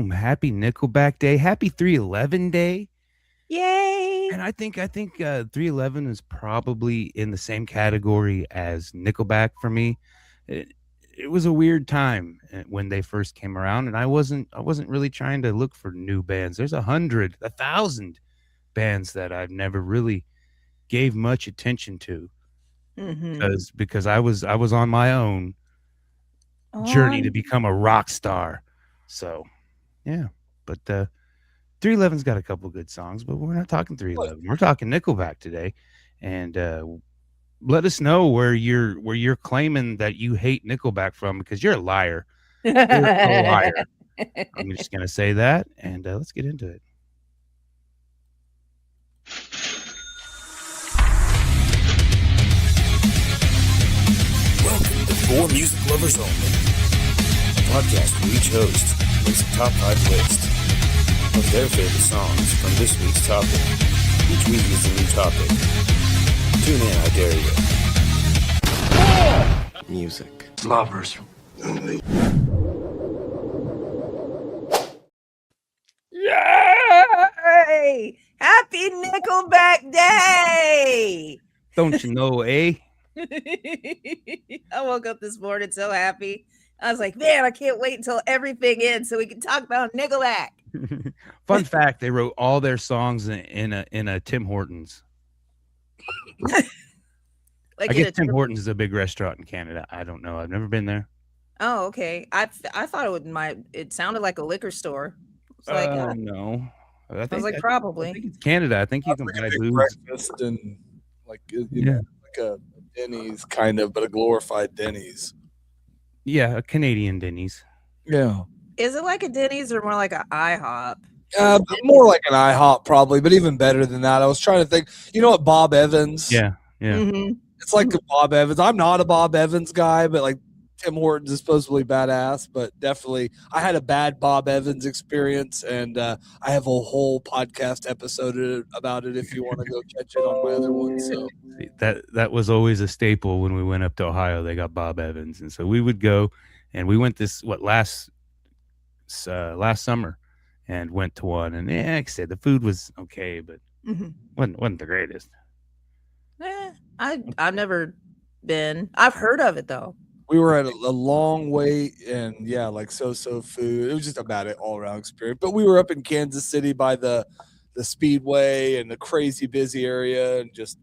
boom, happy Nickelback Day, happy 311 Day. Yay! And I think 311 is probably in the same category as Nickelback for me. It was a weird time when they first came around, and I wasn't really trying to look for new bands. There's 100, 1,000 bands that I've never really gave much attention to because I was on my own journey to become a rock star. So, yeah, but 311's got a couple good songs, but we're not talking 311. We're talking Nickelback today, and let us know where you're claiming that you hate Nickelback from, because you're a liar. You're a liar. I'm just gonna say that, and let's get into it. Welcome to For Music Lovers Only, a podcast where each host makes a top 5 list of their favorite songs from this week's topic. Each week is a new topic. Tune in, I dare you. Music Lovers Only. Yay! Happy Nickelback Day! Don't you know, eh? I woke up this morning so happy. I was like, man, I can't wait until everything ends so we can talk about Nickleback. Fun fact: they wrote all their songs in a Tim Hortons. I guess Tim Hortons is a big restaurant in Canada. I don't know. I've never been there. Oh, okay. I thought it sounded like a liquor store. It's like, no. I was like, probably. I think it's Canada. I think you can buy booze. Breakfast and like know, like a Denny's kind of, but a glorified Denny's. Yeah, a Canadian Denny's. Yeah. Is it like a Denny's or more like an IHOP? More like an IHOP probably, but even better than that. I was trying to think. You know what, Bob Evans? Yeah. It's like a Bob Evans. I'm not a Bob Evans guy, but like Tim Hortons is supposedly badass. But definitely, I had a bad Bob Evans experience, and I have a whole podcast episode about it if you want to go catch it on my other one. So that was always a staple when we went up to Ohio. They got Bob Evans, and so we would go, and we went last summer, and went to one, and like I said, the food was okay, but wasn't the greatest. I've never been. I've heard of it though. We were at a long wait, and yeah, like so food. It was just about it all around experience. But we were up in Kansas City by the Speedway and the crazy busy area, and just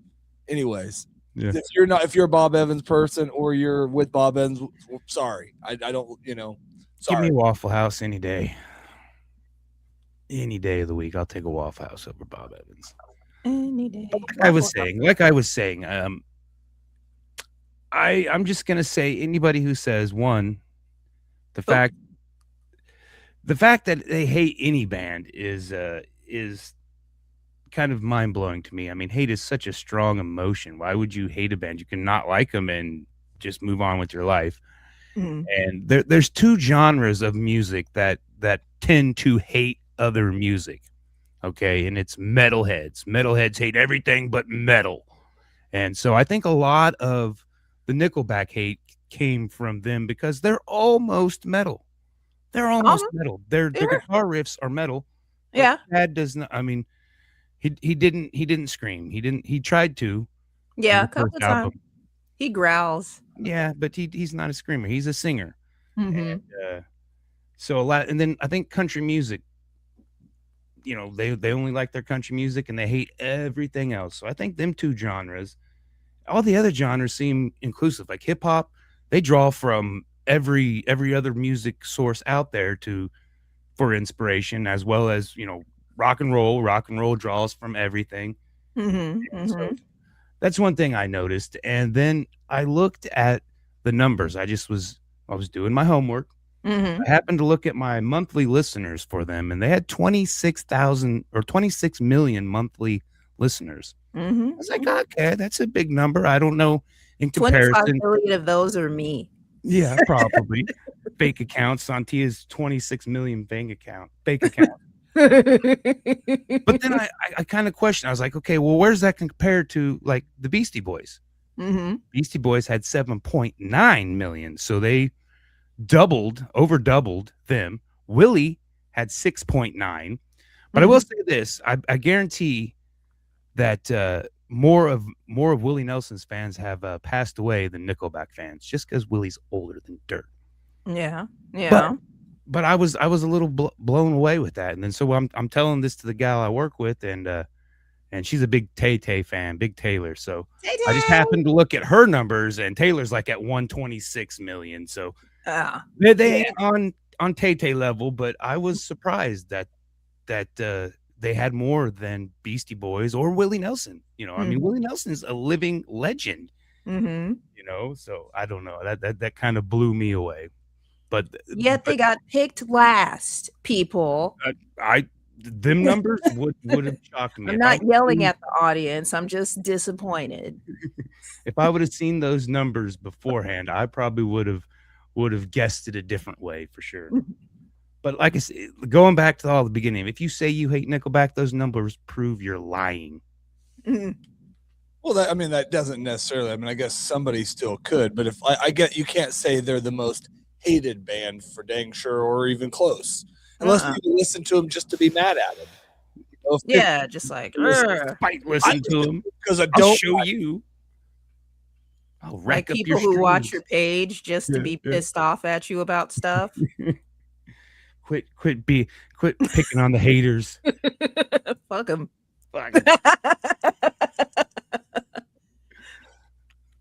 anyways. Yeah. If you're a Bob Evans person or you're with Bob Evans, sorry, I don't. Sorry. Give me Waffle House any day. Any day of the week, I'll take a Waffle House over Bob Evans. Any day. Like I was saying, I'm just gonna say anybody who says the fact that they hate any band is kind of mind blowing to me. I mean, hate is such a strong emotion. Why would you hate a band? You can not like them and just move on with your life. And there's two genres of music that tend to hate other music. Okay, and it's metalheads. Metalheads hate everything but metal. And so I think a lot of the Nickelback hate came from them because they're almost metal. They're almost metal. Their guitar riffs are metal. Yeah. Chad does not. I mean, he didn't scream. He tried to. Yeah, a couple of times. He growls. Yeah, but he's not a screamer. He's a singer. And, so a lot, and then I think country music, they only like their country music and they hate everything else. So I think them two genres, all the other genres seem inclusive. Like hip hop, they draw from every other music source out there for inspiration, as well as rock and roll. Rock and roll draws from everything. So that's one thing I noticed. And then I looked at the numbers. I was doing my homework. I happened to look at my monthly listeners for them, and they had 26,000 or 26 million monthly listeners. I was like, okay, that's a big number. I don't know in comparison. 25 million of those are me. Yeah, probably. Fake account. Sontia's 26 million fake account. But then I kind of questioned. I was like, okay, well, where's that compared to like the Beastie Boys? Beastie Boys had 7.9 million. So they over doubled them. Willie had 6.9. But I will say this: I guarantee that more of Willie Nelson's fans have passed away than Nickelback fans, just because Willie's older than dirt. Yeah. But I was a little blown away with that, and then so I'm telling this to the gal I work with, and she's a big Tay-Tay fan, big Taylor. So I just happened to look at her numbers, and Taylor's like at 126 million. So they ain't on Tay-Tay level, but I was surprised that they had more than Beastie Boys or Willie Nelson. I mean, Willie Nelson's a living legend. So I don't know, that kind of blew me away. But yet they got picked last, people. Them numbers would have shocked me. I'm not yelling at the audience. I'm just disappointed. If I would have seen those numbers beforehand, I probably would have guessed it a different way for sure. But like I said, going back to the beginning, if you say you hate Nickelback, those numbers prove you're lying. Well, that doesn't necessarily. I guess somebody still could, but if I get, you can't say they're the most hated band for dang sure, or even close, unless you listen to them just to be mad at them. Just like listen to them because I'll show you. I'll rack up people who watch your page just to be pissed off at you about stuff. Quit picking on the haters. Fuck them.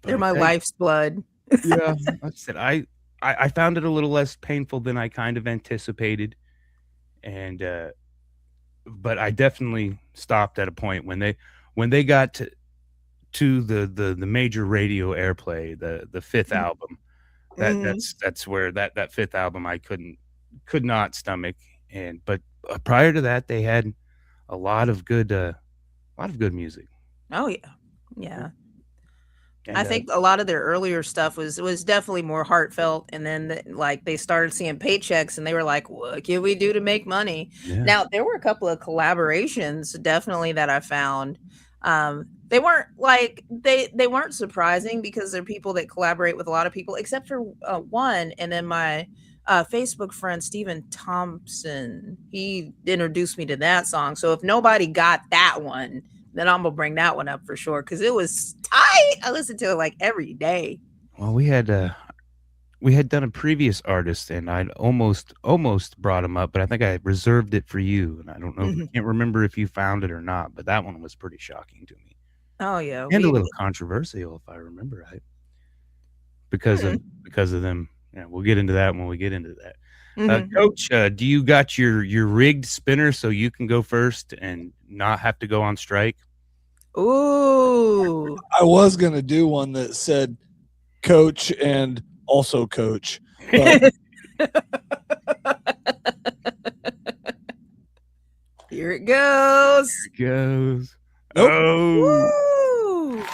They're my life's blood. Yeah, like I said, I found it a little less painful than I kind of anticipated, and but I definitely stopped at a point when they got to the major radio airplay, the fifth album. That's where that fifth album I could not stomach, but prior to that they had a lot of good music. Oh yeah. And I think a lot of their earlier stuff was definitely more heartfelt, and then they started seeing paychecks and they were like, what can we do to make money? Now there were a couple of collaborations definitely that I found. They weren't they weren't surprising because they're people that collaborate with a lot of people except for one, and then my Facebook friend Stephen Thompson, he introduced me to that song. So if nobody got that one, then I'm gonna bring that one up for sure because it was tight. I listened to it every day. Well, we had done a previous artist, and I'd almost brought him up, but I think I reserved it for you, and I don't know, can't remember if you found it or not, but that one was pretty shocking to me. Oh yeah, and a little controversial, if I remember right, because of them. Yeah, we'll get into that when we get into that. Coach, do you got your rigged spinner so you can go first and not have to go on strike? Ooh, I was gonna do one that said coach and also coach. But here it goes. Nope. Oh. Woo.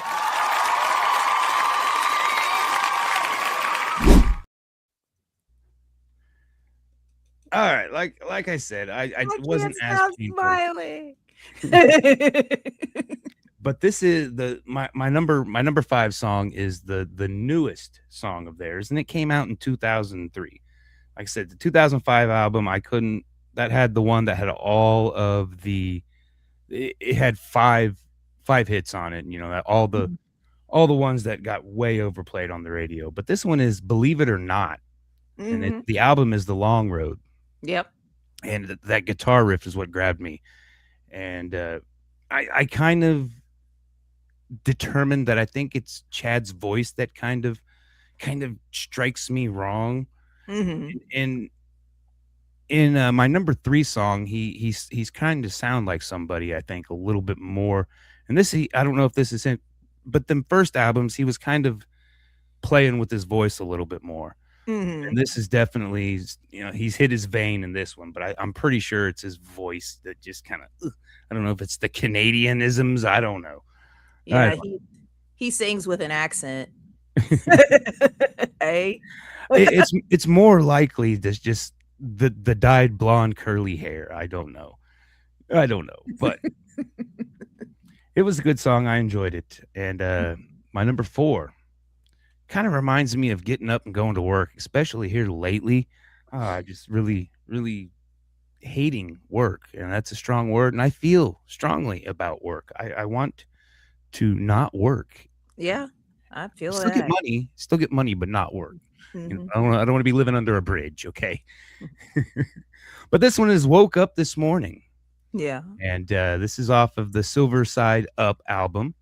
All right, like I said, I wasn't as painful. Smiling. But this is my number 5 song is the newest song of theirs, and it came out in 2003. Like I said, the 2005 album, that had the one that had all of it had five hits on it, and all the ones that got way overplayed on the radio. But this one is Believe It or Not, and the album is The Long Road. Yep. And that guitar riff is what grabbed me, and I kind of determined that I think it's Chad's voice that kind of strikes me wrong. In my number 3 song, he's kind of sound like somebody, I think, a little bit more. And I don't know if this is him, but them first albums he was kind of playing with his voice a little bit more. And this is definitely, he's hit his vein in this one, but I'm pretty sure it's his voice that just kind of, I don't know if it's the Canadianisms. I don't know. Yeah, he sings with an accent. Hey, it's more likely there's just the dyed blonde curly hair. I don't know, but it was a good song. I enjoyed it. And my number 4 kind of reminds me of getting up and going to work, especially here lately. I just really hating work, and that's a strong word. And I feel strongly about work. I want to not work. Yeah, I feel Still get that. money, but not work. Hmm. I don't want to be living under a bridge. Okay. But this one is Woke Up This Morning. Yeah. And this is off of the Silver Side Up album.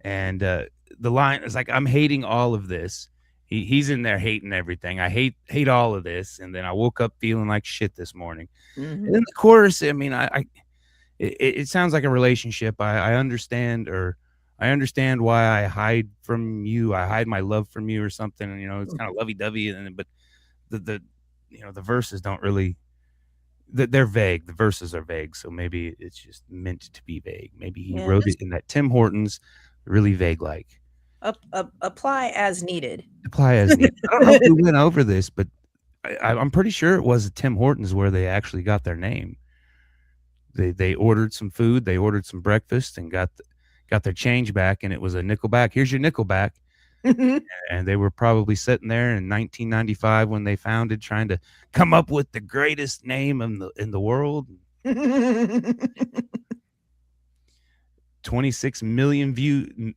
And the line is like, I'm hating all of this. He's in there hating everything. I hate all of this. And then I woke up feeling like shit this morning. And then the chorus, I mean, it sounds like a relationship. I understand, or I understand why I hide from you. I hide my love from you or something. And, it's kind of lovey-dovey. But the the verses don't really, they're vague. The verses are vague, so maybe it's just meant to be vague. Maybe he wrote it in that Tim Hortons, really vague, like apply as needed. Apply as needed. I don't know if we went over this, but I'm pretty sure it was Tim Hortons where they actually got their name. They ordered some food, they ordered some breakfast, and got their change back, and it was a Nickleback. Here's your Nickleback. And they were probably sitting there in 1995 when they founded, trying to come up with the greatest name in the world. 26 million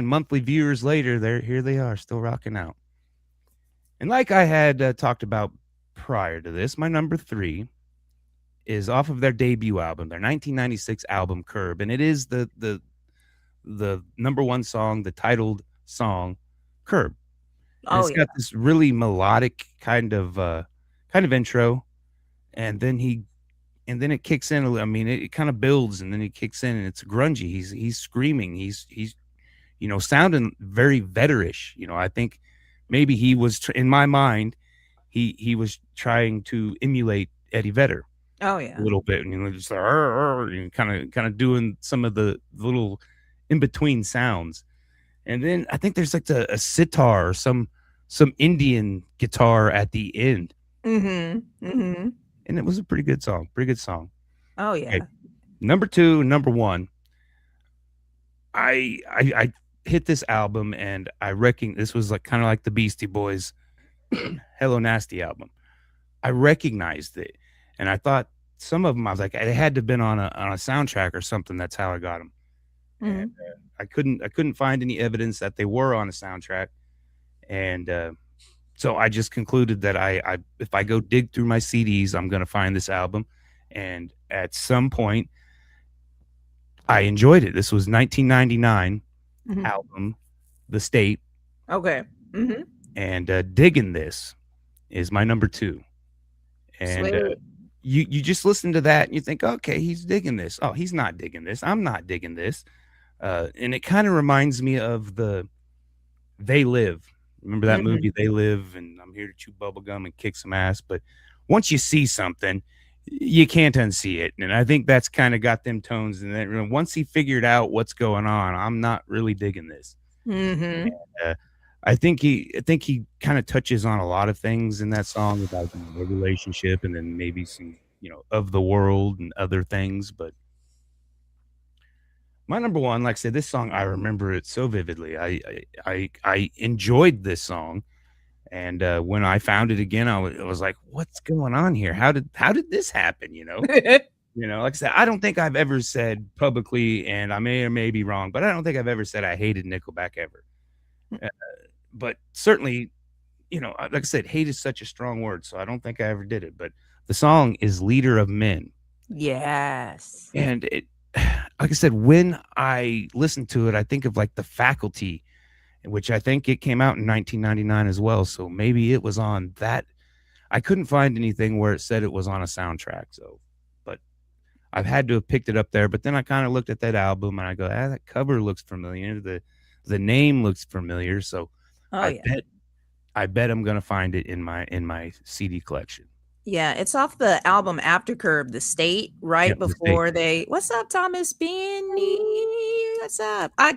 monthly viewers later, here they are, still rocking out. And like I had talked about prior to this, my number 3 is off of their debut album, their 1996 album Curb, and it is the number 1 song, the titled song, Curb. And it's got this really melodic kind of intro, and then it kicks in. I mean, it kind of builds, and then it kicks in, and it's grungy. He's screaming. He's sounding very Vetterish. I think maybe he was in my mind, he was trying to emulate Eddie Vedder. Oh yeah, a little bit, and just like, kind of doing some of the little in between sounds. And then I think there's like a sitar or some Indian guitar at the end. And it was a pretty good song. Oh yeah. Okay. Number 2, number 1. I hit this album, and I reckon this was like kind of like the Beastie Boys Hello Nasty album. I recognized it, and I thought some of them, I was like, they had to have been on a soundtrack or something. That's how I got them. And I couldn't find any evidence that they were on a soundtrack, and so I just concluded that I if I go dig through my CDs, I'm gonna find this album. And at some point, I enjoyed it. This was 1999 album, The State. Okay. And Digging This is my number 2. And you just listen to that and you think, okay, he's digging this. Oh, he's not digging this. I'm not digging this. And it kind of reminds me of the They Live. Remember that movie, They Live, and I'm here to chew bubblegum and kick some ass. But once you see something, you can't unsee it. And I think that's kind of got them tones. And then once he figured out what's going on, I'm not really digging this. And, I think he kind of touches on a lot of things in that song about the relationship, and then maybe some, of the world and other things. But my number 1, like I said, this song, I remember it so vividly. I enjoyed this song, and when I found it again, I was like, "What's going on here? How did this happen?" Like I said, I don't think I've ever said publicly, and I may or may be wrong, but I don't think I've ever said I hated Nickelback ever. But certainly, like I said, hate is such a strong word, so I don't think I ever did it. But the song is Leader of Men. Yes. And it, like I said, when I listen to it, I think of like The Faculty, which I think it came out in 1999 as well. So maybe it was on that. I couldn't find anything where it said it was on a soundtrack. So, but I've had to have picked it up there. But then I kind of looked at that album and I go, that cover looks familiar. The name looks familiar. So I bet I'm gonna find it in my CD collection. Yeah, it's off the album After Curb, The State, right before they. What's up, Thomas Benny? What's up? I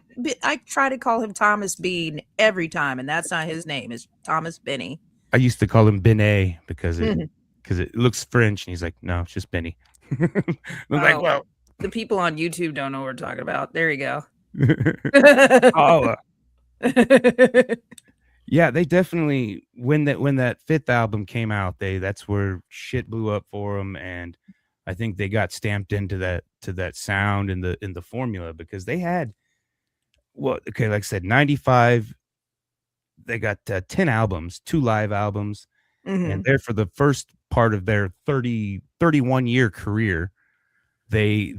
try to call him Thomas Bean every time, and that's not his name. It's Thomas Benny. I used to call him Benet because it looks French, and he's like, no, it's just Benny. I'm like, well, the people on YouTube don't know what we're talking about. There you go. Yeah, they definitely, when that 5th album came out, that's where shit blew up for them. And I think they got stamped into that sound and the formula, because they had, well, okay, like I said, 95, they got 10 albums, 2 live albums, and there for the first part of their 31 year career, they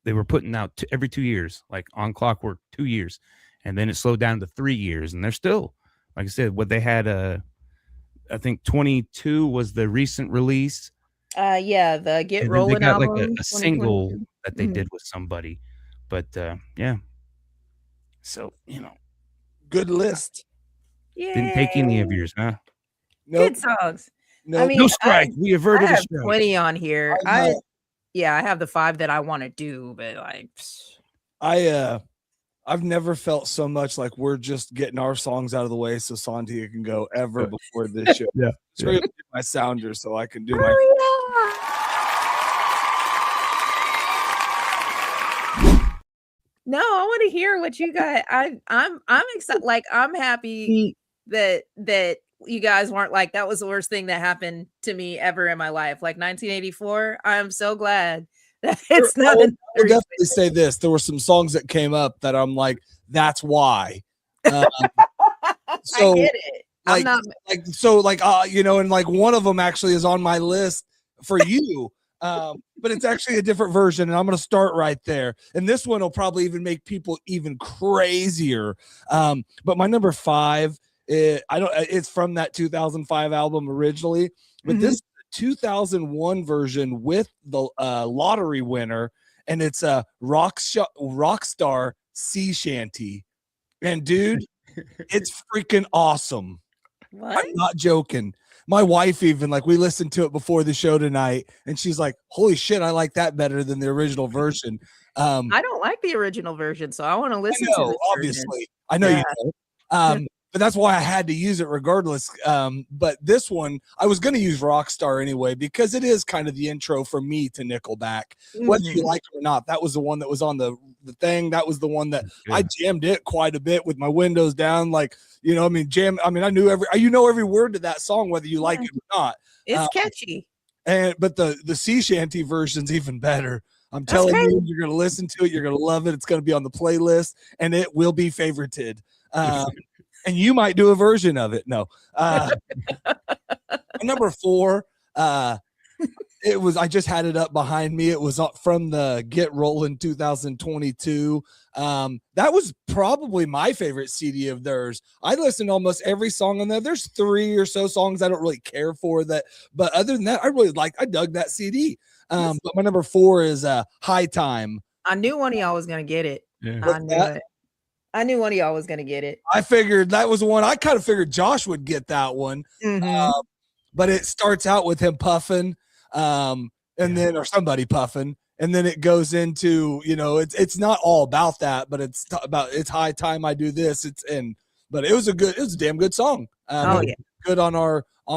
were putting out every 2 years, like on clockwork, 2 years, and then it slowed down to 3 years, and they're still, like I said, what they had, I think 22 was the recent release. Yeah, the Get And then Rolling they got album, like a single 2022. that they did with somebody, but yeah. So, Good list. didn't take any of Yay. yours, huh? Nope. Good songs. Nope. I mean, No strike. We I averted a have strike. 20 on here. I have the 5 that I want to do, but like, I've never felt so much like we're just getting our songs out of the way so Sontia can go ever before this show. Yeah. So yeah. My sounder so I can do my. No, I want to hear what you got. I'm excited. Like, I'm happy that you guys weren't like, that was the worst thing that happened to me ever in my life. Like 1984. I'm so glad that it's not. I will definitely say this. There were some songs that came up that I'm like, that's why. So I get it. Like, and like one of them actually is on my list for you. But it's actually a different version, and I'm going to start right there. And this one will probably even make people even crazier. But my number 5, it's from that 2005 album originally, but this is the 2001 version with the lottery winner, and it's a Rockstar Sea Shanty. And dude, it's freaking awesome. What? I'm not joking. My wife even, like, we listened to it before the show tonight, and she's like, holy shit, I like that better than the original version. I don't like the original version, so I want to listen to this obviously version. I know you know. But that's why I had to use it regardless. But this one, I was going to use Rockstar anyway, because it is kind of the intro for me to Nickleback, whether you like it or not. That was the one that was on the thing. That was the one that I jammed it quite a bit with my windows down. Like, I knew every word to that song, whether you like it or not. It's catchy. But the sea shanty version's even better. I'm telling you, you're going to listen to it. You're going to love it. It's going to be on the playlist, and it will be favorited. And you might do a version of it. No. Number 4, I just had it up behind me. It was from the Get Rollin' 2022. That was probably my favorite CD of theirs. I listened to almost every song on there. There's 3 or so songs I don't really care for that, but other than that, I dug that CD. But my number 4 is High Time. I knew one of y'all was gonna get it. Yeah. I knew it. I knew one of y'all was gonna get it. I figured that was one. I kind of figured Josh would get that one. But it starts out with him puffing, and then, or somebody puffing, and then it goes into, it's not all about that, but it's high time I do this. But it was a damn good song. Good on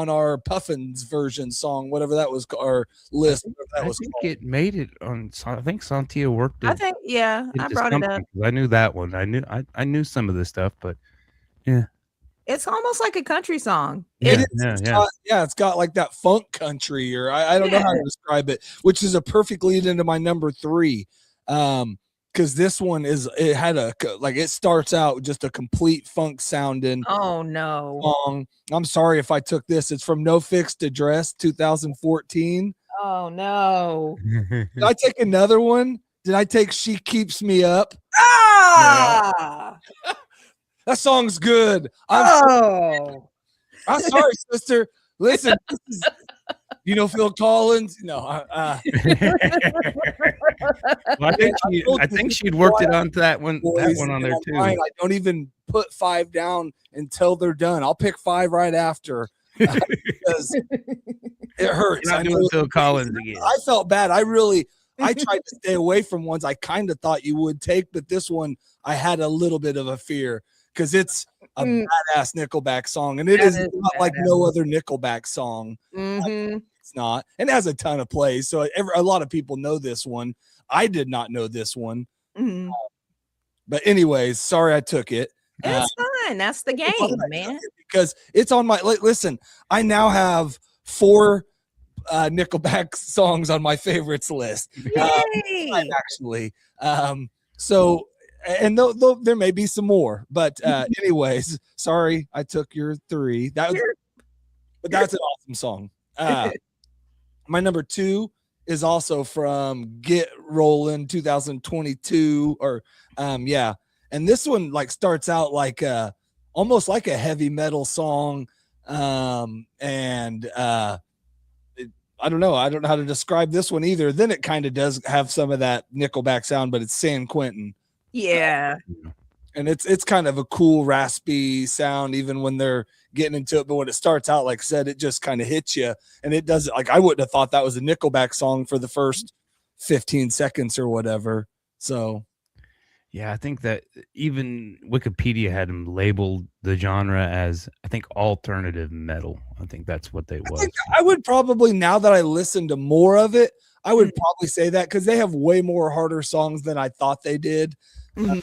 our Puffins version song, whatever that was, our list. I think it made it on. I think Sontia worked it. I think, I brought it up. I knew that one. I knew some of this stuff, but yeah. It's almost like a country song. It's got like that funk country, or I don't know how to describe it, which is a perfect lead into my number 3. Because this one it starts out just a complete funk sounding. Oh no. Song. I'm sorry if I took this. It's from No Fixed Address 2014. Oh no. Did I take another one? Did I take She Keeps Me Up? Ah! Yeah. That song's good. I'm sorry, sister. Listen, Phil Collins. No, well, I think she'd worked it onto that one on there too. I don't even put 5 down until they're done. I'll pick 5 right after because it hurts. You're not doing Phil Collins again. I felt bad. I tried to stay away from ones I kind of thought you would take, but this one I had a little bit of a fear because it's a badass Nickelback song, and it is not like no other Nickelback song. It's not, and it has a ton of plays, so a lot of people know this one. I did not know this one, but anyways, sorry I took it. It's fine. That's the game, man. Because it's on my listen. I now have 4 Nickelback songs on my favorites list. Yay! Actually, so and there may be some more, but anyways, sorry I took your 3. But that's an awesome song. My number 2 is also from Get Rollin' 2022, or and this one like starts out like almost like a heavy metal song, and I don't know how to describe this one either. Then it kind of does have some of that Nickelback sound, but it's San Quentin. Yeah. And it's kind of a cool raspy sound even when they're getting into it, but when it starts out, like I said, it just kind of hits you, and it does, like I wouldn't have thought that was a Nickelback song for the first 15 seconds or whatever. So yeah, I think that even Wikipedia had them labeled the genre as, I think, alternative metal. I think that's what they was. I would probably, now that I listen to more of it, I would probably say that, because they have way more harder songs than I thought they did. My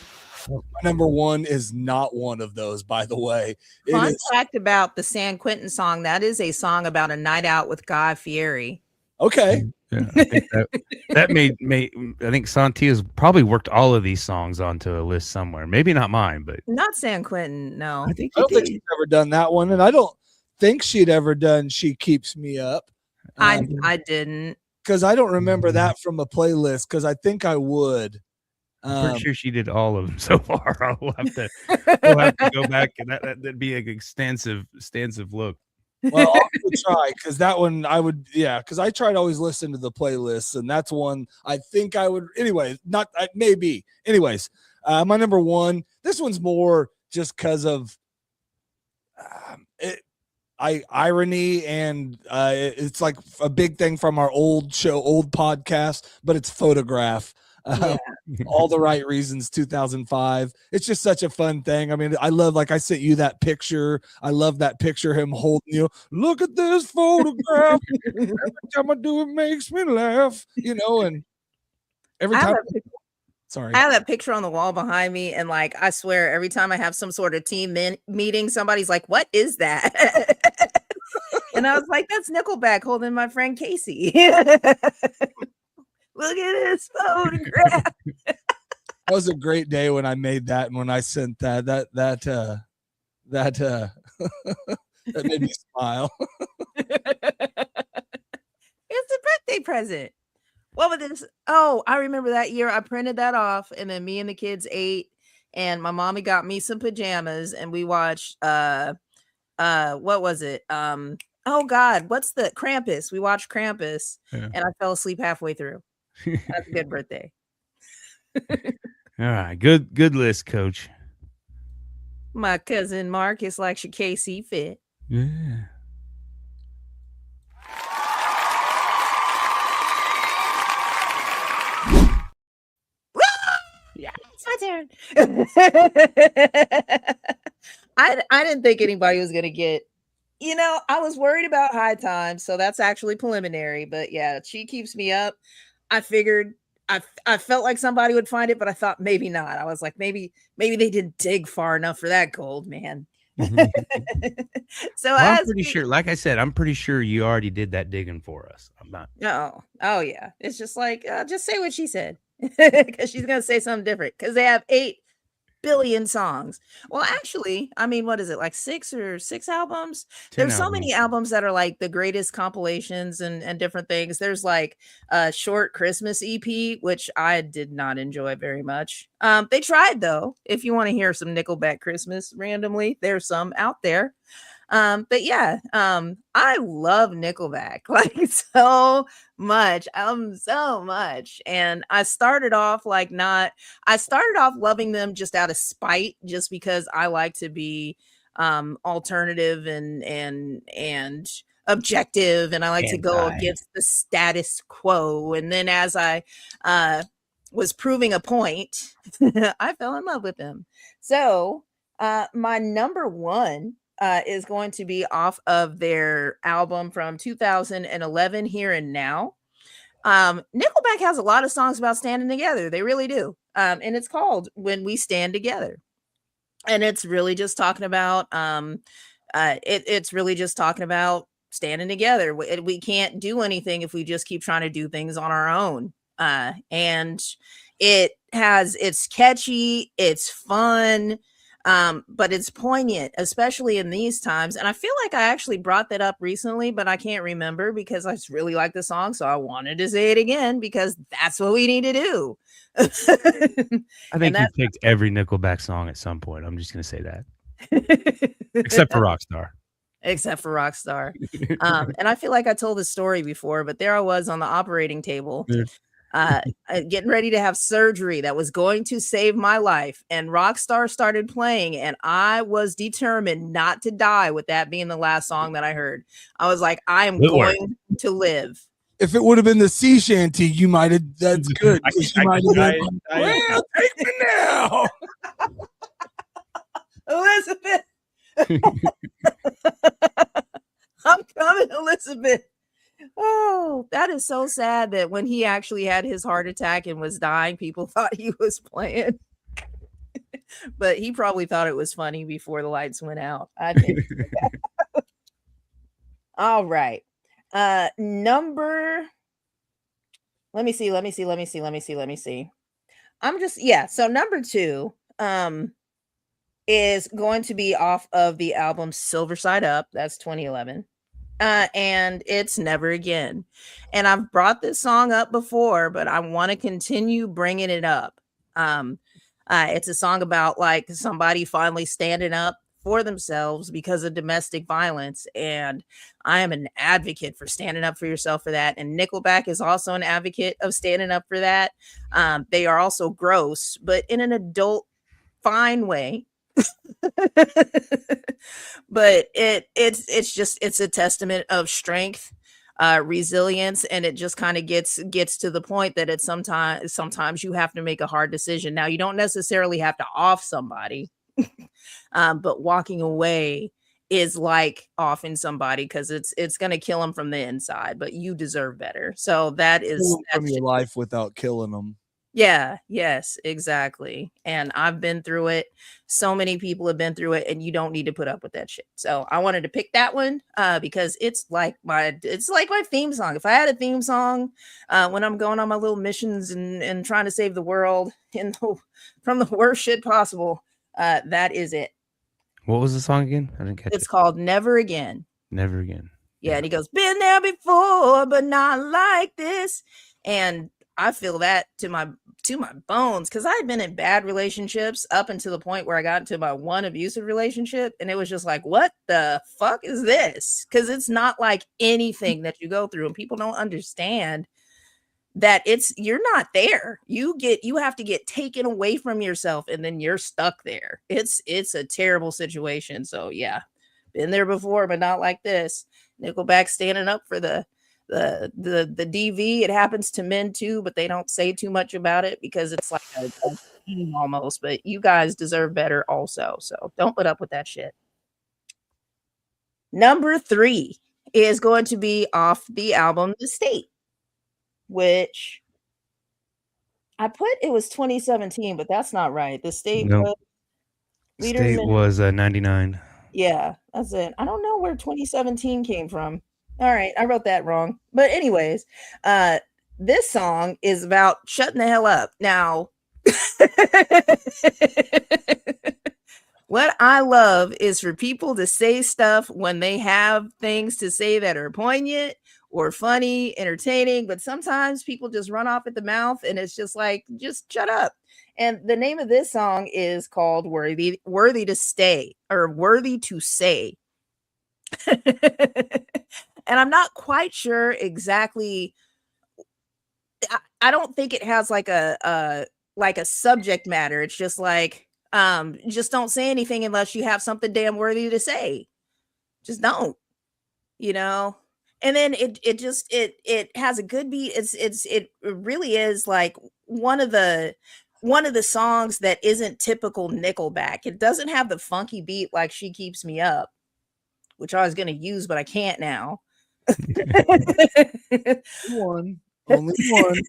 number 1 is not one of those, by the way. Fun fact about the San Quentin song, that is a song about a night out with Guy Fieri. Okay. Yeah, I think that made I think Sontia's probably worked all of these songs onto a list somewhere. Maybe not mine, but not San Quentin. No, I think she's ever done that one, and I don't think she'd ever done She Keeps Me Up. I didn't, because I don't remember that from a playlist, because I think I would. I'm pretty sure she did all of them so far. We'll have to go back, and that'd be an extensive look. Well, I'll try, because that one I would, because I try to always listen to the playlists, and that's one I think I would. Anyway, not maybe. Anyways, my number 1. This one's more just because of irony, and it's like a big thing from our old podcast, but it's Photograph. All the Right Reasons 2005. It's just such a fun thing. I mean, I love, like I sent you that picture. I love that picture, him holding you. Look at this photograph. Every time I do it makes me laugh, and every time. Sorry. I have that picture on the wall behind me, and like I swear, every time I have some sort of team meeting, somebody's like, "What is that?" And I was like, "That's Nickelback holding my friend Casey." Look at this photograph. That was a great day when I made that, and when I sent that that made me smile. It's a birthday present. What was this? Oh, I remember that year. I printed that off, and then me and the kids ate, and my mommy got me some pajamas, and we watched what was it? Oh God, what's the Krampus? We watched Krampus, and I fell asleep halfway through. That's a good birthday. All right, good list, Coach. My cousin Marcus likes your KC fit. Yeah. Yeah, it's my turn. I didn't think anybody was gonna get. I was worried about High Times, so that's actually preliminary. But yeah, She Keeps Me Up. I figured I felt like somebody would find it, but I thought maybe not. I was like, maybe they didn't dig far enough for that gold, man. So I'm pretty sure, like I said, I'm pretty sure you already did that digging for us. I'm not. No. Oh yeah. It's just like, just say what she said, because she's gonna say something different, because they have 8 billion songs. Well, actually, I mean, what is it, like 6 albums? There's so many albums that are like the greatest compilations and different things. There's like a short Christmas EP, which I did not enjoy very much. They tried though. If you want to hear some Nickelback Christmas randomly, there's some out there. But yeah, I love Nickelback like so much. So much. And I started off loving them just out of spite, just because I like to be alternative and objective, and I like to go against the status quo. And then as I was proving a point, I fell in love with them. So my number 1 is going to be off of their album from 2011, Here and Now. Nickelback has a lot of songs about standing together. They really do. And it's called When We Stand Together. And it's really just talking about it's really just talking about standing together. We can't do anything if we just keep trying to do things on our own. And it's catchy, it's fun, but it's poignant, especially in these times. And I feel like I actually brought that up recently, but I can't remember because I just really like the song. So I wanted to say it again because that's what we need to do. I think you picked every Nickelback song at some point. I'm just going to say that. Except for Rockstar. Except for Rockstar. And I feel like I told this story before, but there I was on the operating table. Getting ready to have surgery that was going to save my life, and Rockstar started playing, and I was determined not to die with that being the last song that I heard. I was like, I am going to live. If it would have been the sea shanty, you might have. That's good. You might have been, well, take me now, Elizabeth. I'm coming, Elizabeth. Oh, that is so sad that when he actually had his heart attack and was dying, people thought he was playing. But he probably thought it was funny before the lights went out. I think. All right. Number. Let me see. So number 2 is going to be off of the album Silver Side Up. That's 2011. And it's Never Again. And I've brought this song up before, but I want to continue bringing it up. It's a song about like somebody finally standing up for themselves because of domestic violence. And I am an advocate for standing up for yourself for that. And Nickelback is also an advocate of standing up for that. They are also gross, but in an adult, fine way. But it's a testament of strength, resilience, and it just kind of gets to the point that it's sometimes you have to make a hard decision. Now, you don't necessarily have to off somebody, but walking away is like offing somebody because it's going to kill them from the inside, but you deserve better. So that's from your life without killing them. Yeah, yes, exactly. And I've been through it. So many people have been through it, and you don't need to put up with that shit. So I wanted to pick that one because it's like my theme song. If I had a theme song when I'm going on my little missions and trying to save the world from the worst shit possible, that is it. What was the song again? I didn't catch it. It's called Never Again. Never Again. Yeah, and he goes, been there before, but not like this. And I feel that to my bones because I had been in bad relationships up until the point where I got into my one abusive relationship, and it was just like, what the fuck is this? Because it's not like anything that you go through, and people don't understand that you're not there. You have to get taken away from yourself, and then you're stuck there. It's a terrible situation. So yeah, been there before, but not like this. Nickelback standing up for the DV. It happens to men too, but they don't say too much about it because it's like a thing almost. But you guys deserve better also, so don't put up with that shit. Number 3 is going to be off the album The State, which I put it was 2017, but that's not right. The State was 99. Yeah, that's it. I don't know where 2017 came from. All right, I wrote that wrong. But anyways, this song is about shutting the hell up. Now, what I love is for people to say stuff when they have things to say that are poignant or funny, entertaining, but sometimes people just run off at the mouth and it's just like, just shut up. And the name of this song is called Worthy to Stay or Worthy to Say. And I'm not quite sure exactly. I don't think it has like a subject matter. It's just like, just don't say anything unless you have something damn worthy to say. Just don't, And then it has a good beat. It really is like one of the songs that isn't typical Nickelback. It doesn't have the funky beat like She Keeps Me Up, which I was going to use, but I can't now. Only one.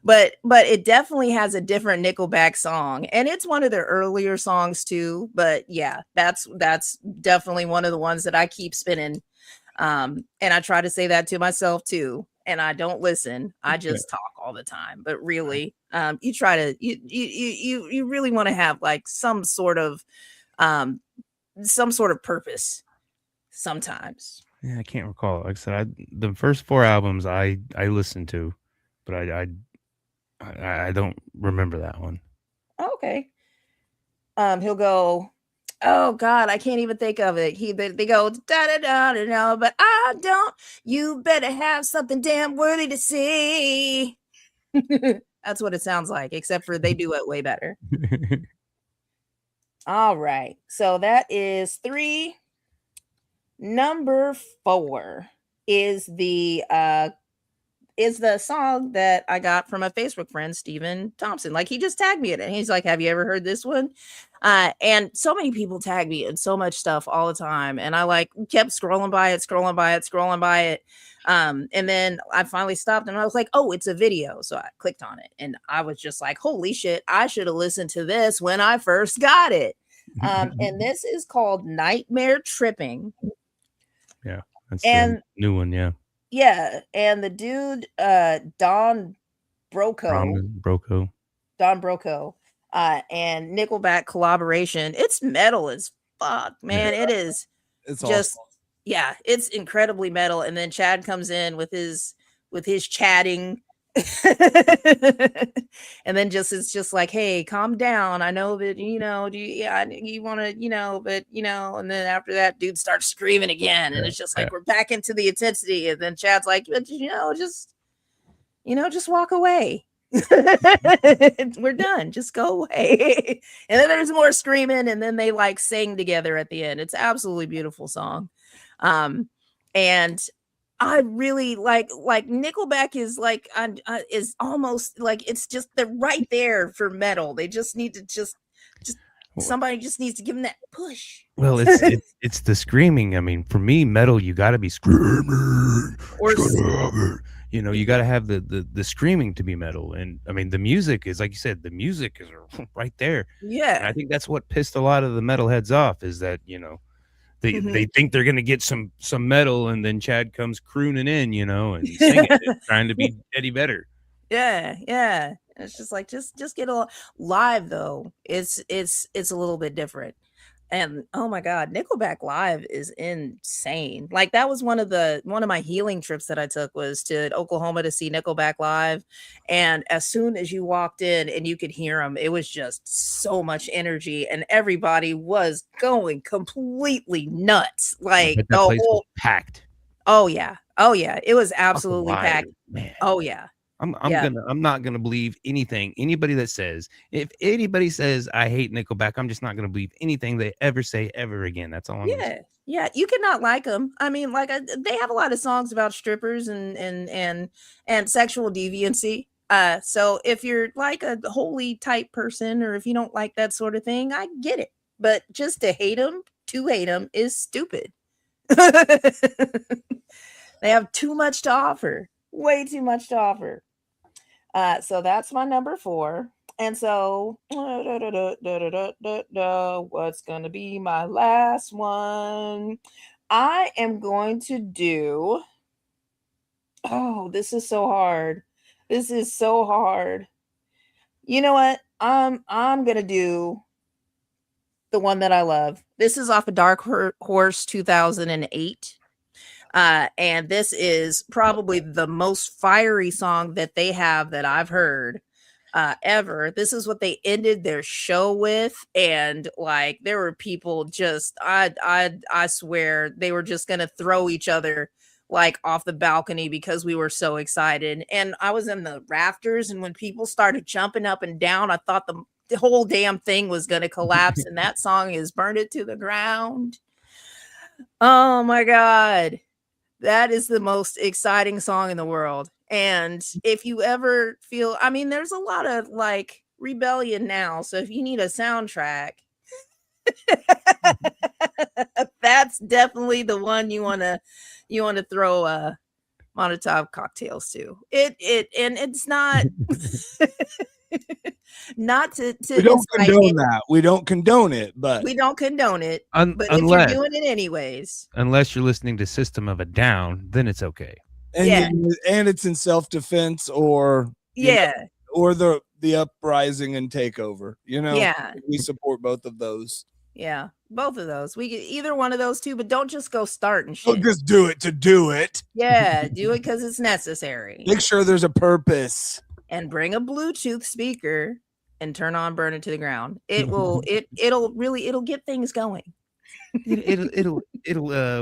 But it definitely has a different Nickelback song, and it's one of their earlier songs too. But yeah, that's definitely one of the ones that I keep spinning And I try to say that to myself too. And I don't listen. I just talk all the time. But really, you try to you really want to have like some sort of purpose sometimes. Yeah, I can't recall. Like I said, the first 4 albums I listened to, but I don't remember that one. Okay. He'll go, oh God, I can't even think of it. They go da da da da da, but I don't. You better have something damn worthy to say. That's what it sounds like, except for they do it way better. All right, so that is 3. Number 4 is the song that I got from a Facebook friend, Steven Thompson. Like, he just tagged me in it. And he's like, have you ever heard this one? And so many people tag me in so much stuff all the time. And I like kept scrolling by it. And then I finally stopped and I was like, oh, it's a video. So I clicked on it and I was just like, holy shit, I should have listened to this when I first got it. And this is called Nightmare Tripping. Yeah, that's the new one. Yeah, and the dude, Don Broco, and Nickleback collaboration. It's metal as fuck, man. It is. It's just awesome. Yeah, it's incredibly metal. And then Chad comes in with his chatting. And then it's just like, hey, calm down. I know that you want to, but and then after that, dude starts screaming again, and it's just like we're back into the intensity. And then Chad's like, just walk away. We're done. Just go away. And then there's more screaming, and then they like sing together at the end. It's absolutely beautiful song. And I really like Nickleback is like is almost like it's just they're right there for metal. They just need to just somebody just needs to give them that push. Well, it's the screaming. I mean, for me, metal, you got to be screaming, you got to have the screaming to be metal. And I mean, the music is like you said, the music is right there. Yeah, and I think that's what pissed a lot of the metalheads off is that They think they're gonna get some metal, and then Chad comes crooning in, and singing it, trying to be Eddie Vedder. Yeah. It's just like just get a live though. It's a little bit different. And oh my God, Nickleback live is insane. Like that was one of my healing trips that I took was to Oklahoma to see Nickleback live. And as soon as you walked in and you could hear them, it was just so much energy, and everybody was going completely nuts. Like the place was packed. Oh yeah, it was absolutely packed. Man. Oh yeah. I'm not gonna believe anything anybody that says. If anybody says I hate Nickelback, I'm just not gonna believe anything they ever say ever again. That's all I'm gonna say. Yeah, you cannot like them. I mean, like they have a lot of songs about strippers and sexual deviancy. So if you're like a holy type person, or if you don't like that sort of thing, I get it. But just to hate them is stupid. They have too much to offer. Way too much to offer. So that's my number 4. And so what's gonna be my last one? I am going to do this is so hard. This is so hard. You know what? I'm gonna do the one that I love. This is off of Dark Horse 2008. And this is probably the most fiery song that they have that I've heard ever. This is what they ended their show with, and like there were people just I swear they were just gonna throw each other like off the balcony because we were so excited. And I was in the rafters, and when people started jumping up and down, I thought the whole damn thing was gonna collapse. And that song is Burn It to the Ground. Oh my God. That is the most exciting song in the world. And if you ever feel, I mean, there's a lot of like rebellion now. So if you need a soundtrack, that's definitely the one you want to throw Molotov cocktails to. And it's not not to We don't incite condone any- that. We don't condone it, but we don't condone it. But if unless you're doing it anyways, unless you're listening to System of a Down, then it's okay. Yeah. and it's in self-defense or yeah, or the uprising and takeover. yeah, we support both of those. yeah, both of those. We get either one of those two, but don't just go start and Don't shit. just do it to do it. Yeah, do it because it's necessary. Make sure there's a purpose. And bring a Bluetooth speaker and turn on Burn It to the Ground. It'll get things going. It'll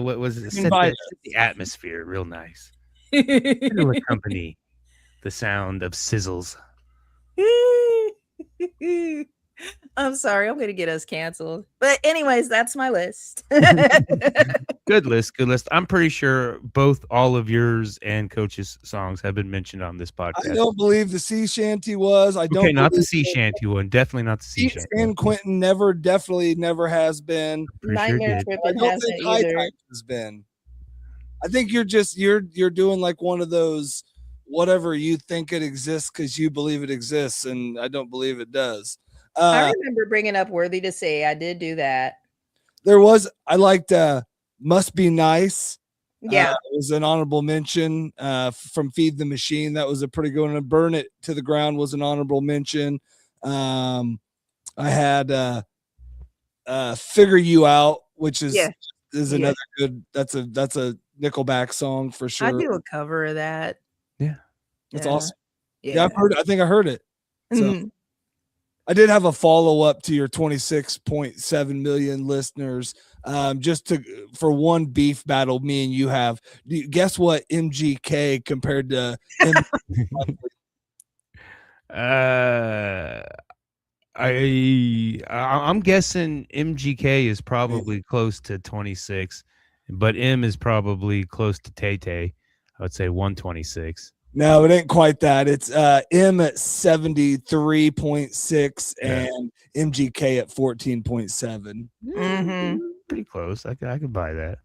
what was it? Set Invite the atmosphere real nice. It'll accompany the sound of sizzles. I'm sorry, I'm gonna get us canceled. But anyways, that's my list. Good list. I'm pretty sure all of yours and Coach's songs have been mentioned on this podcast. I don't believe the sea shanty was. I don't. Okay, not the believe sea shanty one. Definitely not the sea Pete shanty. and Quentin definitely never has been. Pretty sure Nightmare did. I Trippin' don't hasn't think High either. Times has been. I think you're doing like one of those whatever you think it exists because you believe it exists, and I don't believe it does. I remember bringing up Worthy to Say. I did do that. I liked Must Be Nice. Yeah. It was an honorable mention from Feed the Machine. That was a pretty good one. And Burn It to the Ground was an honorable mention. I had Figure You Out, which is another good. That's a Nickleback song for sure. I do a cover of that. Yeah. That's awesome. Yeah. Yeah, I've heard. I think I heard it. So Mhm. I did have a follow up to your 26.7 million listeners. Just for one beef battle, me and you have. Guess what? MGK compared to. I'm guessing MGK is probably close to 26, but M is probably close to Tay Tay. I would say 126. No, it ain't quite that. It's M at 73.6 and MGK at 14.7. Mhm. Pretty close. I could buy that.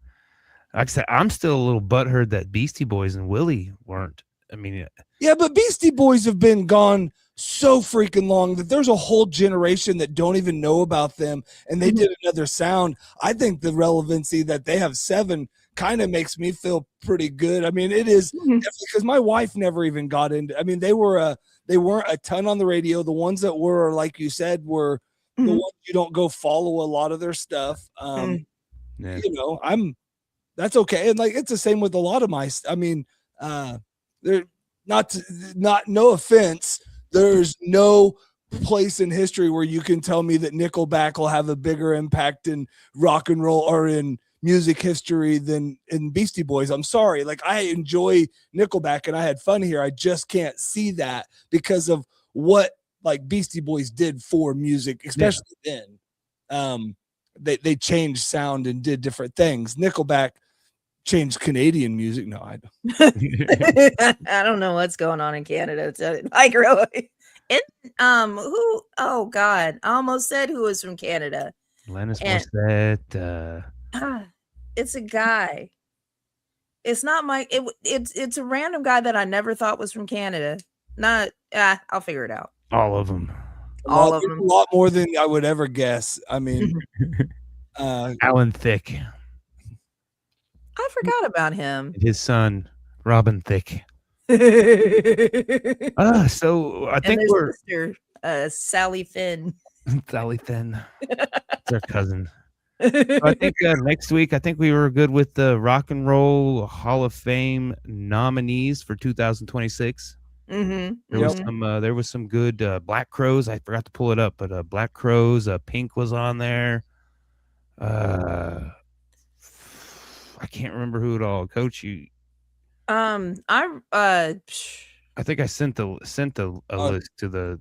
Like I said, I'm still a little butthurt that Beastie Boys and Willie weren't. I mean, Yeah, but Beastie Boys have been gone so freaking long that there's a whole generation that don't even know about them, and they did another sound. I think the relevancy that they have 7 kind of makes me feel pretty good. I mean, it is because my wife never even got into. I mean, they weren't a ton on the radio. The ones that were, like you said, were the ones you don't go follow a lot of their stuff. That's okay, and like it's the same with a lot of my. I mean, they're not no offense. There's no place in history where you can tell me that Nickelback will have a bigger impact in rock and roll or in music history than in Beastie Boys. I'm sorry. Like, I enjoy Nickelback and I had fun here. I just can't see that because of what like Beastie Boys did for music, especially then. They changed sound and did different things. Nickelback changed Canadian music. No, I don't. I don't know what's going on in Canada. Like really. Who? Oh God, I almost said who was from Canada. Alanis Morissette. It's a guy. It's not Mike. It's a random guy that I never thought was from Canada. Not. I'll figure it out. All of them. All of them. A lot more than I would ever guess. I mean, Alan Thicke. I forgot about him. His son, Robin Thicke. So I think we're sister, Sally Finn. Sally Finn. It's our cousin. So I think next week, I think we were good with the Rock and Roll Hall of Fame nominees for 2026. There was some good Black Crowes. I forgot to pull it up, but Black Crowes, Pink was on there. I can't remember who it all. Coach, you. I think I sent a list to the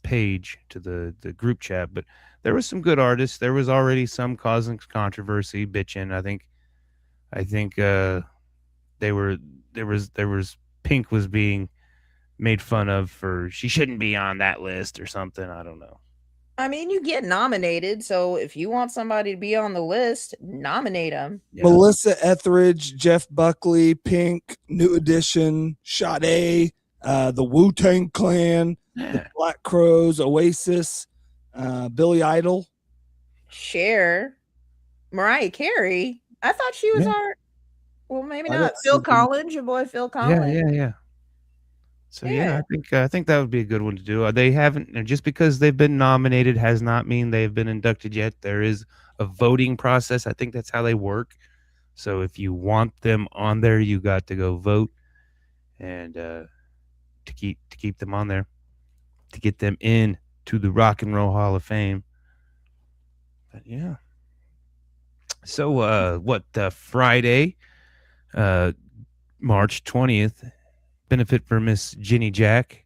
page to the group chat, but there was some good artists. There was already some causing controversy, bitching. I think there was Pink was being made fun of for she shouldn't be on that list or something. I don't know. I mean, you get nominated, so if you want somebody to be on the list, nominate them. Yeah. Melissa Etheridge, Jeff Buckley, Pink, New Edition, Sade, the Wu-Tang Clan, the Yeah. Black Crows, Oasis, Billy Idol. Cher, Mariah Carey. I thought she was Yeah. our. Well, maybe I not. don't Phil see them. Collins, your boy Phil Yeah, Collins. yeah. So Yeah. I think that would be a good one to do. They haven't, and just because they've been nominated has not mean they've been inducted yet. There is a voting process. I think that's how they work. So if you want them on there, you got to go vote, and to keep them on there, to get them in to the Rock and Roll Hall of Fame. But yeah. So Friday, March 20th, benefit for Miss Ginny Jack.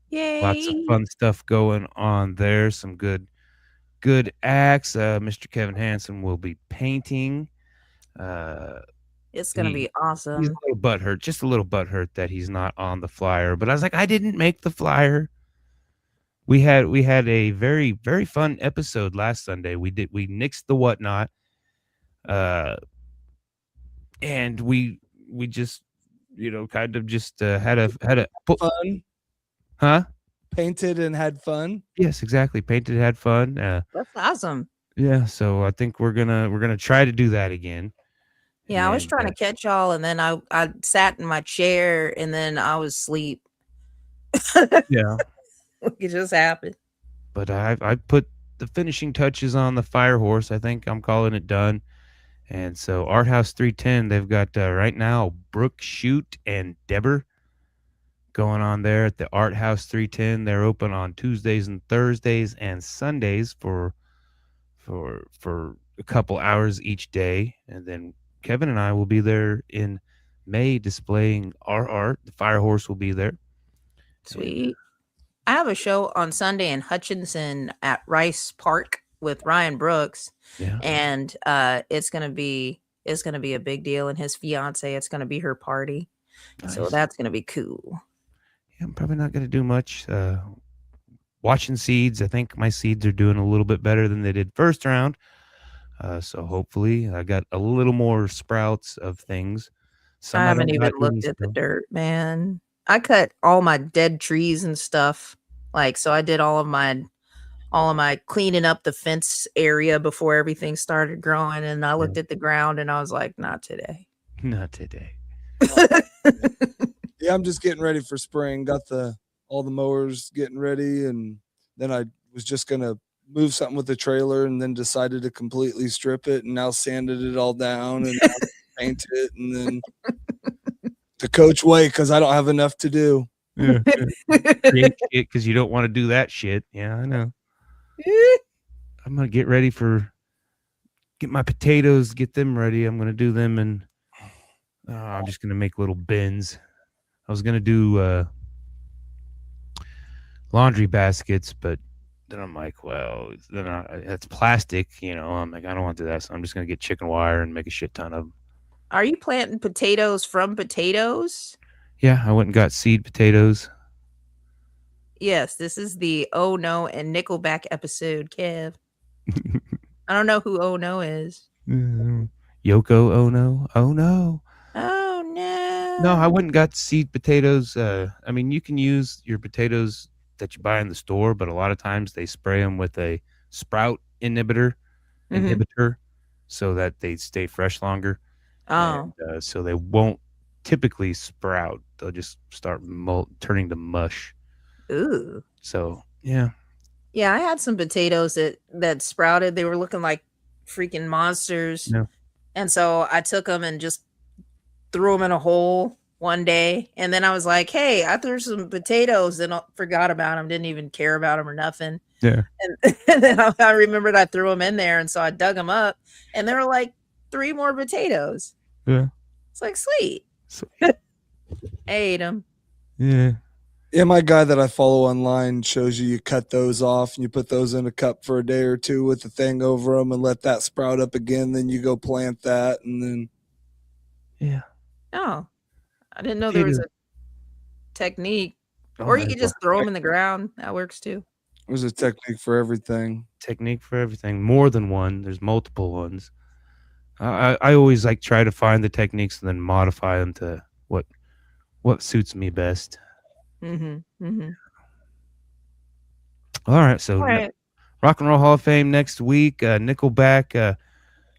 Yay. Lots of fun stuff going on there. Some good acts. Mr. Kevin Hansen will be painting. It's gonna be He's awesome. a little butthurt, just a little butthurt that he's not on the flyer. But I was like, I didn't make the flyer. We had a very, very fun episode last Sunday. We nixed the whatnot. And we just, kind of just had a Fun. huh? Painted and had fun. Yes, exactly. Painted, had fun. That's awesome. Yeah, so I think we're gonna try to do that again. Yeah, I was trying to catch y'all, and then I sat in my chair, and then I was asleep. Yeah, It just happened. but I put the finishing touches on the fire horse. I think I'm calling it done. And so Art House 310, they've got right now Brooke Shoot and Deborah going on there at the Art House 310. They're open on Tuesdays and Thursdays and Sundays for a couple hours each day. And then Kevin and I will be there in May displaying our art. The fire horse will be there. Sweet. I have a show on Sunday in Hutchinson at Rice Park with Ryan Brooks. Yeah. And it's gonna be a big deal. And his fiance, it's gonna be her party. Nice. So that's gonna be cool. Yeah, I'm probably not gonna do much. Watching seeds, I think my seeds are doing a little bit better than they did first round. So hopefully I got a little more sprouts of things. I haven't even looked at the dirt, man. I cut all my dead trees and stuff. So I did all of my cleaning up the fence area before everything started growing. And I looked at the ground and I was like, not today. Not today. Yeah, I'm just getting ready for spring. Got all the mowers getting ready, and then I was just gonna move something with the trailer, and then decided to completely strip it, and now sanded it all down and paint it, and then to coach way because I don't have enough to do. Yeah. Because you don't want to do that shit. Yeah, I know. I'm gonna get my potatoes, get them ready. I'm gonna do them, and I'm just gonna make little bins. I was gonna do laundry baskets, but then I'm like, well, that's plastic, I'm like, I don't want to do that, so I'm just gonna get chicken wire and make a shit ton of them. Are you planting potatoes from potatoes? Yeah, I went and got seed potatoes. Yes, this is the Oh No and Nickleback episode, Kev. I don't know who Oh No is. Yoko Ono. Oh no. Oh no. No, I went and got seed potatoes. I mean, you can use your potatoes that you buy in the store, but a lot of times they spray them with a sprout inhibitor so that they stay fresh longer. Oh. And, so they won't typically sprout. They'll just start turning to mush. Ooh. So, yeah. Yeah, I had some potatoes that sprouted. They were looking like freaking monsters. Yeah. And so I took them and just threw them in a hole one day. And then I was like, hey, I threw some potatoes and forgot about them. Didn't even care about them or nothing. Yeah. And then I remembered I threw them in there. And so I dug them up and there were like 3 more potatoes. Yeah. It's like, sweet. I ate them. Yeah. Yeah, my guy that I follow online shows you cut those off and you put those in a cup for a day or two with the thing over them and let that sprout up again. Then you go plant that and then. Yeah. Oh, I didn't know there was a technique. Oh, Or you could just throw them in the ground. That works too. There's a technique for everything. More than one. There's multiple ones. I always try to find the techniques and then modify them to what suits me best. Mm-hmm. Mm-hmm. All right, so All right. Rock and Roll Hall of Fame next week. Nickelback.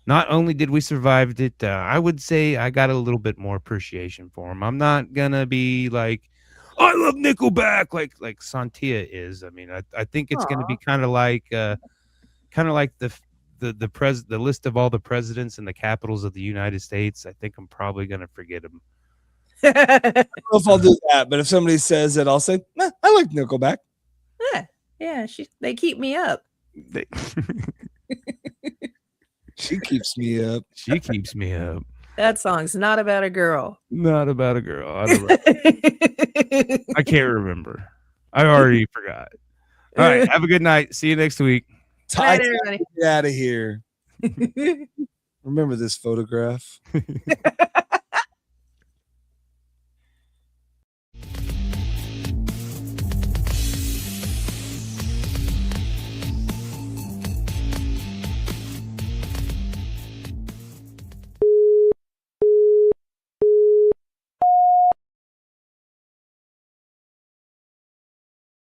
Not only did we survive it, I would say I got a little bit more appreciation for them. I'm not gonna be like, I love Nickelback like Sontia is. I mean, I think it's gonna be kind of like the list of all the presidents and the capitals of the United States. I think I'm probably gonna forget them. I don't know if I'll do that, but if somebody says it, I'll say, I like Nickelback. Yeah, they keep me up. She keeps me up. She keeps me up. That song's not about a girl. Not about a girl. I don't know. I can't remember. I already forgot. All right. Have a good night. See you next week. Bye, everybody. Get out of here. Remember this photograph.